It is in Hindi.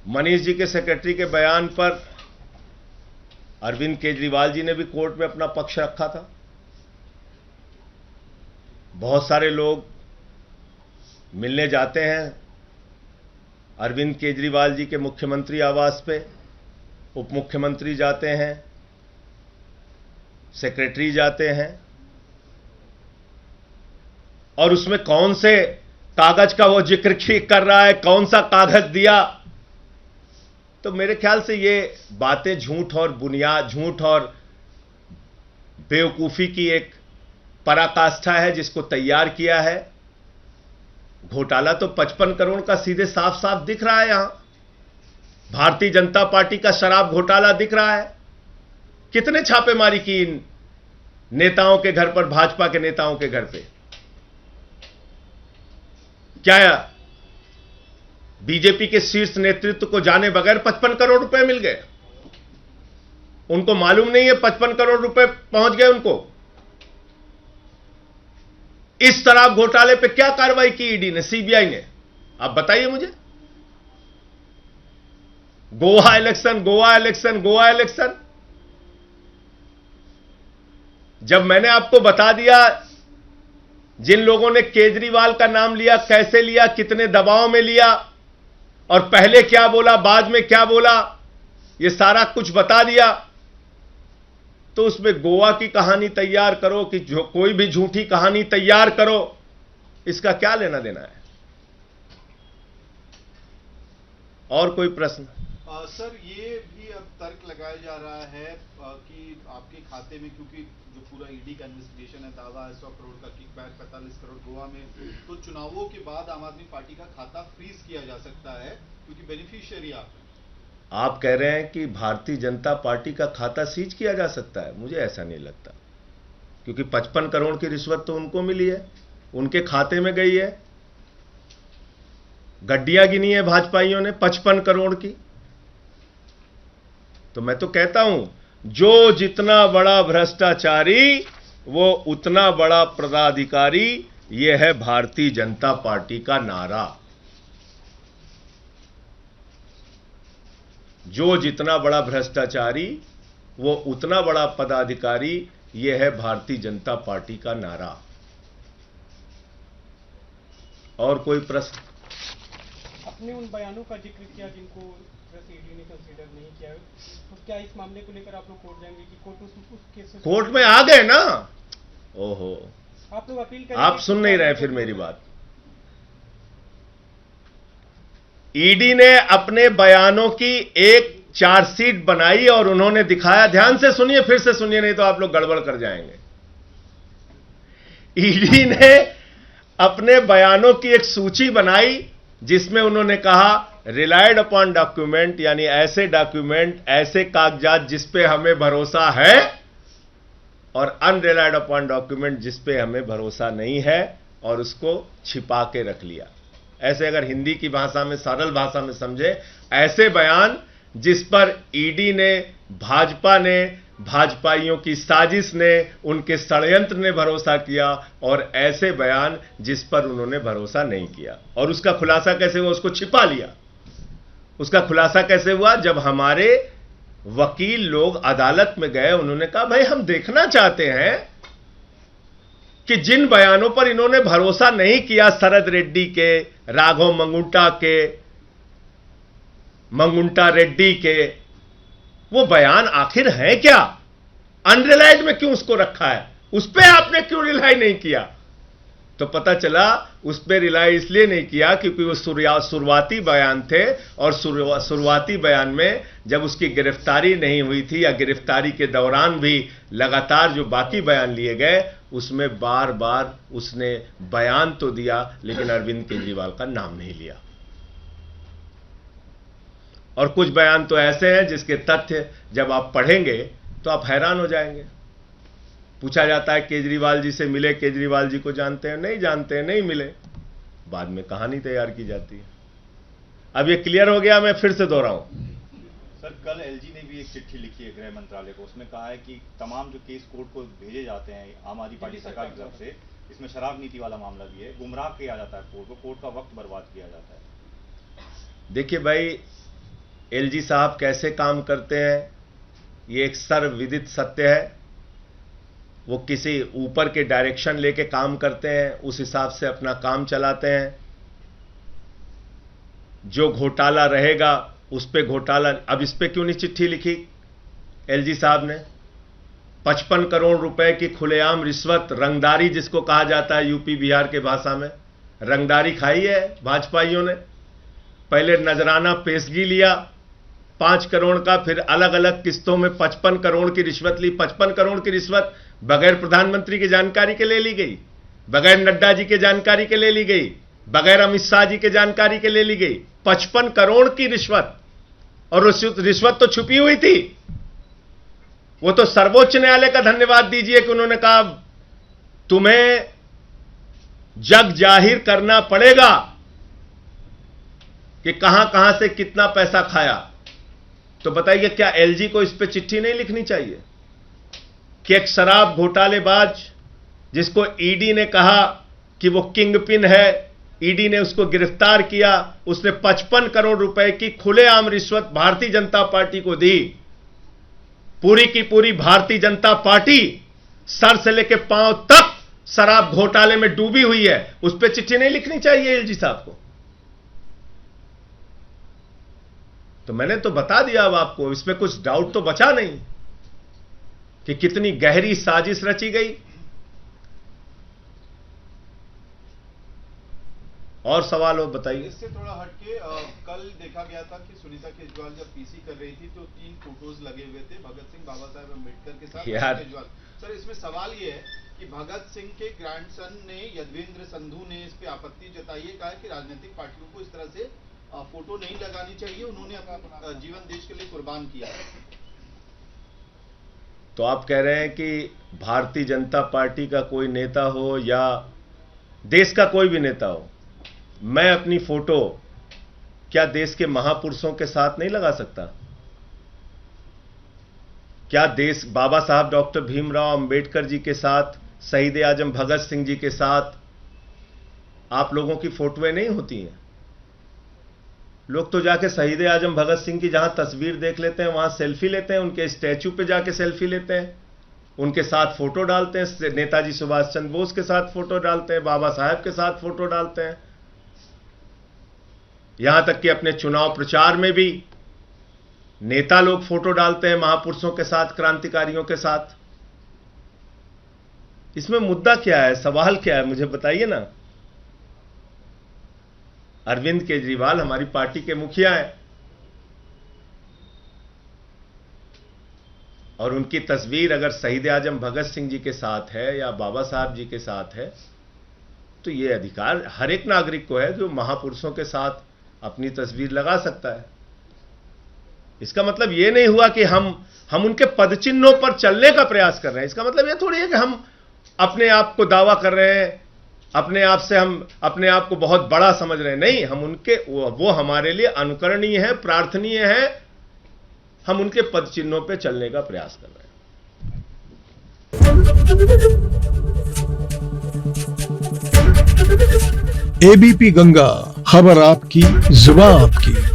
मनीष जी के सेक्रेटरी के बयान पर अरविंद केजरीवाल जी ने भी कोर्ट में अपना पक्ष रखा था। बहुत सारे लोग मिलने जाते हैं अरविंद केजरीवाल जी के मुख्यमंत्री आवास पे, उप मुख्यमंत्री जाते हैं, सेक्रेटरी जाते हैं, और उसमें कौन से कागज का वो जिक्र कर रहा है, कौन सा कागज दिया। तो मेरे ख्याल से ये बातें झूठ और बुनियाद, झूठ और बेवकूफी की एक पराकाष्ठा है जिसको तैयार किया है। घोटाला तो 55 करोड़ का सीधे साफ साफ दिख रहा है। यहां भारतीय जनता पार्टी का शराब घोटाला दिख रहा है। कितने छापेमारी की इन नेताओं के घर पर, भाजपा के नेताओं के घर पे। क्या बीजेपी के शीर्ष नेतृत्व को जाने बगैर 55 करोड़ रुपए मिल गए? उनको मालूम नहीं है 55 करोड़ रुपए पहुंच गए उनको। इस शराब घोटाले पे क्या कार्रवाई की ईडी ने, सीबीआई ने? आप बताइए मुझे। Goa election, Goa election, Goa election. जब मैंने आपको बता दिया जिन लोगों ने केजरीवाल का नाम लिया, कैसे लिया, कितने दबाव में लिया, और पहले क्या बोला, बाद में क्या बोला, यह सारा कुछ बता दिया, तो उसमें गोवा की कहानी तैयार करो कि जो कोई भी झूठी कहानी तैयार करो, इसका क्या लेना देना है? और कोई प्रश्न? सर, ये भी अब तर्क लगाया जा रहा है कि आपके खाते में, क्योंकि जो पूरा ईडी का इन्वेस्टिगेशन है, दावा है 100 करोड़ का किकबैक, 45 करोड़ गोवा में, तो चुनावों के बाद आम आदमी पार्टी का खाता फ्रीज किया जा सकता है क्योंकि बेनिफिशियरी आप हैं। आप कह रहे हैं कि भारतीय जनता पार्टी का खाता सीज किया जा सकता है? मुझे ऐसा नहीं लगता, क्योंकि 55 करोड़ की रिश्वत तो उनको मिली है, उनके खाते में गई है। गड्डियां गिनी है भाजपाइयों ने 55 करोड़ की। तो मैं तो कहता हूं, जो जितना बड़ा भ्रष्टाचारी वो उतना बड़ा पदाधिकारी, यह है भारतीय जनता पार्टी का नारा। जो जितना बड़ा भ्रष्टाचारी वो उतना बड़ा पदाधिकारी, यह है भारतीय जनता पार्टी का नारा। और कोई प्रश्न? अपने उन बयानों का जिक्र किया जिनको ईडी ने कंसीडर नहीं किया, तो क्या इस मामले को लेकर आप लोग कोर्ट जाएंगे कि कोर्ट उस केस से कोर्ट में आ गए ना? ओहो, आप लोग अपील करेंगे? आप सुन नहीं रहे फिर मेरी बात। ईडी ने अपने बयानों की एक चार्जशीट बनाई और उन्होंने दिखाया। ध्यान से सुनिए, फिर से सुनिए, नहीं तो आप लोग गड़बड़ कर जाएंगे। ईडी ने अपने बयानों की एक सूची बनाई जिसमें उन्होंने कहा रिलायड अपॉन डॉक्यूमेंट, यानी ऐसे डॉक्यूमेंट, ऐसे कागजात जिस पे हमें भरोसा है, और अनरिलायड अपॉन डॉक्यूमेंट जिस पे हमें भरोसा नहीं है, और उसको छिपा के रख लिया। ऐसे अगर हिंदी की भाषा में, सरल भाषा में समझे, ऐसे बयान जिस पर ईडी ने, भाजपा ने, भाजपाइयों की साजिश ने, उनके षड्यंत्र ने भरोसा किया, और ऐसे बयान जिस पर उन्होंने भरोसा नहीं किया। और उसका खुलासा कैसे हुआ? उसको छिपा लिया। उसका खुलासा कैसे हुआ? जब हमारे वकील लोग अदालत में गए, उन्होंने कहा भाई हम देखना चाहते हैं कि जिन बयानों पर इन्होंने भरोसा नहीं किया, शरद रेड्डी के, राघव मंगुंटा रेड्डी के, वो बयान आखिर है क्या? अनरिलायड में क्यों उसको रखा है? उस पर आपने क्यों रिलाई नहीं किया? तो पता चला उस पर रिलाई इसलिए नहीं किया क्योंकि वो शुरुआती बयान थे, और शुरुआती बयान में जब उसकी गिरफ्तारी नहीं हुई थी, या गिरफ्तारी के दौरान भी लगातार जो बाकी बयान लिए गए, उसमें बार बार उसने बयान तो दिया लेकिन अरविंद केजरीवाल का नाम नहीं लिया। और कुछ बयान तो ऐसे हैं जिसके तथ्य जब आप पढ़ेंगे तो आप हैरान हो जाएंगे। पूछा जाता है केजरीवाल जी से मिले, केजरीवाल जी को जानते हैं? नहीं जानते हैं, नहीं मिले। बाद में कहानी तैयार की जाती है। अब ये क्लियर हो गया, मैं फिर से दोहराऊं। सर, कल एलजी ने भी एक चिट्ठी लिखी है गृह मंत्रालय को, उसमें कहा है कि तमाम जो केस कोर्ट को भेजे जाते हैं आम आदमी पार्टी सरकार की तरफ से, इसमें शराब नीति वाला मामला भी है, गुमराह किया जाता है कोर्ट को, कोर्ट का वक्त बर्बाद किया जाता है। देखिए भाई, एलजी साहब कैसे काम करते हैं, ये एक सर्वविदित सत्य है। वो किसी ऊपर के डायरेक्शन लेके काम करते हैं, उस हिसाब से अपना काम चलाते हैं। जो घोटाला रहेगा उस पे घोटाला। अब इस पे क्यों नहीं चिट्ठी लिखी एलजी साहब ने? 55 करोड़ रुपए की खुलेआम रिश्वत, रंगदारी जिसको कहा जाता है यूपी बिहार के भाषा में, रंगदारी खाई है भाजपाइयों ने। पहले नजराना पेशगी लिया 5 करोड़ का, फिर अलग अलग किस्तों में 55 करोड़ की रिश्वत ली। 55 करोड़ की रिश्वत बगैर प्रधानमंत्री की जानकारी के ले ली गई, बगैर नड्डा जी के जानकारी के ले ली गई, बगैर अमित शाह जी के जानकारी के ले ली गई। 55 करोड़ की रिश्वत, और रिश्वत तो छुपी हुई थी। वो तो सर्वोच्च न्यायालय का धन्यवाद दीजिए कि उन्होंने कहा तुम्हें जग जाहिर करना पड़ेगा कि कहां कहां से कितना पैसा खाया। तो बताइए, क्या एलजी को इस पे चिट्ठी नहीं लिखनी चाहिए कि एक शराब घोटालेबाज जिसको ईडी ने कहा कि वो किंगपिन है, ईडी ने उसको गिरफ्तार किया, उसने 55 करोड़ रुपए की खुलेआम रिश्वत भारतीय जनता पार्टी को दी। पूरी की पूरी भारतीय जनता पार्टी सर से लेकर पांव तक शराब घोटाले में डूबी हुई है। उस पर चिट्ठी नहीं लिखनी चाहिए एलजी साहब को? तो मैंने तो बता दिया अब आपको, इसमें कुछ डाउट तो बचा नहीं कि कितनी गहरी साजिश रची गई। और सवाल हो बताइए। इससे थोड़ा हटके कल देखा गया था कि सुनीता केजरीवाल जब पीसी कर रही थी तो 3 फोटोज लगे हुए थे भगत सिंह, बाबा साहेब अम्बेडकर के साथ केजरीवाल। सर, इसमें सवाल ये है कि भगत सिंह के ग्रैंडसन ने, यदवेंद्र संधू ने इस पे आपत्ति जताई है, कहा कि राजनीतिक पार्टियों को इस तरह से फोटो नहीं लगानी चाहिए, उन्होंने अपना जीवन देश के लिए कुर्बान किया। तो आप कह रहे हैं कि भारतीय जनता पार्टी का कोई नेता हो या देश का कोई भी नेता हो, मैं अपनी फोटो क्या देश के महापुरुषों के साथ नहीं लगा सकता? क्या देश बाबा साहब डॉक्टर भीमराव अंबेडकर जी के साथ, शहीद आजम भगत सिंह जी के साथ आप लोगों की फोटोएं नहीं होती हैं? लोग तो जाके शहीद आजम भगत सिंह की जहां तस्वीर देख लेते हैं वहां सेल्फी लेते हैं, उनके स्टैच्यू पे जाके सेल्फी लेते हैं, उनके साथ फोटो डालते हैं, नेताजी सुभाष चंद्र बोस के साथ फोटो डालते हैं, बाबा साहब के साथ फोटो डालते हैं। यहां तक कि अपने चुनाव प्रचार में भी नेता लोग फोटो डालते हैं महापुरुषों के साथ, क्रांतिकारियों के साथ। इसमें मुद्दा क्या है, सवाल क्या है, मुझे बताइए ना। अरविंद केजरीवाल हमारी पार्टी के मुखिया हैं और उनकी तस्वीर अगर शहीद आजम भगत सिंह जी के साथ है या बाबा साहब जी के साथ है तो यह अधिकार हर एक नागरिक को है जो महापुरुषों के साथ अपनी तस्वीर लगा सकता है। इसका मतलब यह नहीं हुआ कि हम उनके पदचिन्हों पर चलने का प्रयास कर रहे हैं। इसका मतलब यह थोड़ी है कि हम अपने आप को दावा कर रहे हैं, अपने आप से हम अपने आप को बहुत बड़ा समझ रहे हैं। नहीं, हम उनके वो हमारे लिए अनुकरणीय है, प्रार्थनीय है। हम उनके पदचिन्हों पे चलने का प्रयास कर रहे हैं। एबीपी गंगा, खबर आपकी, जुबान आपकी।